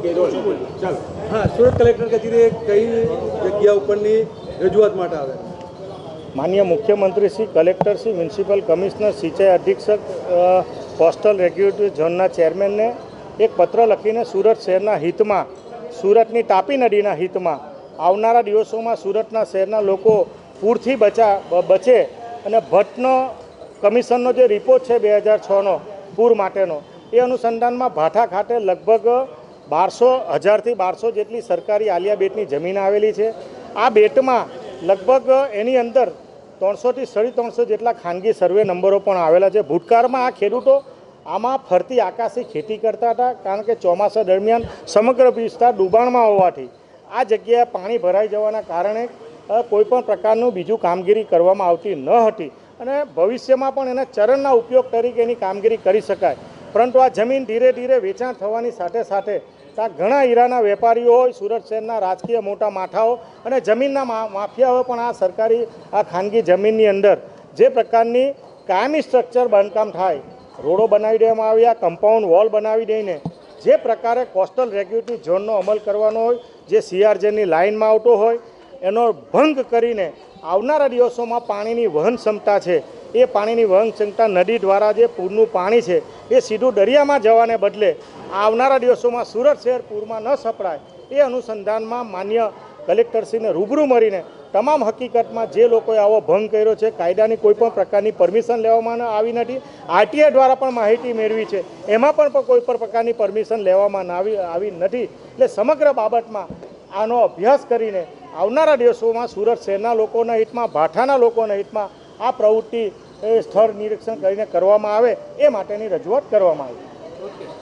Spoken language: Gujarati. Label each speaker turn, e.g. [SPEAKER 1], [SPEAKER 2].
[SPEAKER 1] हाँ, सूरत कलेक्टर कचेरी कई जग्या उपરની રજૂઆત માટે આવે?
[SPEAKER 2] माननीय मुख्यमंत्री Shri collector Shri municipal commissioner सिंचाई अधीक्षक कोस्टल रेग्युलेटरी झोनना चेरमेन ने एक पत्र लखीने सूरत शहरना हितमां सूरतनी तापी नदीना हितमां आवनारा दिवसोमां सूरतना शहरना लोको पूरथी बचे अने भट्टनो कमिशननो जे रिपोर्ट है 2006 पूर माटेनो ए अनुसंधानमां भाठा खाते लगभग 1200 થી 1200 જેટલી સરકારી આલિયા બેટની જમીન આવેલી છે। આ બેટમાં લગભગ એની અંદર 300 થી 350 જેટલા ખાનગી સર્વે નંબરો પણ આવેલા છે। ભૂતકાળમાં આ ખેડૂતો આમાં ફરતી આકાશી ખેતી કરતા હતા, કારણ કે ચોમાસા દરમિયાન સમગ્ર વિસ્તાર ડૂબાણમાં હોવાથી આ જગ્યાએ પાણી ભરાઈ જવાના કારણે કોઈપણ પ્રકારનું બીજું કામગીરી કરવામાં આવતી ન હતી અને ભવિષ્યમાં પણ એના ચરણના ઉપયોગ તરીકે એની કામગીરી કરી શકાય। પરંતુ આ જમીન ધીરે ધીરે વેચાણ થવાની સાથે સાથે ઘણા હીરાના વેપારીઓ હોય, સુરત શહેરના રાજકીય મોટા માથાઓ અને જમીનના માફિયાઓ પણ આ સરકારી આ ખાનગી જમીનની અંદર જે પ્રકારની કાયમી સ્ટ્રક્ચર બાંધકામ થાય, રોડો બનાવી દેવામાં આવ્યા, કમ્પાઉન્ડ વોલ બનાવી દઈને જે પ્રકારે કોસ્ટલ રેગ્યુલેટરી ઝોનનો અમલ કરવાનો હોય, જે CRJની લાઇનમાં આવતો હોય એનો ભંગ કરીને આવનારા દિવસોમાં પાણીની વહન ક્ષમતા છે એ પાણીની વહન ક્ષમતા નદી દ્વારા જે પૂરનું પાણી છે એ સીધું દરિયામાં જવાને બદલે આવનારા દિવસોમાં સુરત શહેર પૂરમાં ન સપડાય એ અનુસંધાનમાં માન્ય કલેક્ટરશ્રીને રૂબરૂ મળીને તમામ હકીકતમાં જે લોકોએ આવો ભંગ કર્યો છે, કાયદાની કોઈપણ પ્રકારની પરમિશન લેવામાં આવી નથી, RTI દ્વારા પણ માહિતી મેળવી છે, એમાં પણ કોઈપણ પ્રકારની પરમિશન લેવામાં આવી નથી। એટલે સમગ્ર બાબતમાં આનો અભ્યાસ કરીને આવનારા દિવસોમાં સુરત શહેરના લોકોના હિતમાં, ભાઠાના લોકોના હિતમાં આ પ્રવૃત્તિ સ્થળ નિરીક્ષણ કરીને કરવામાં આવે એ માટેની રજૂઆત કરવામાં આવી।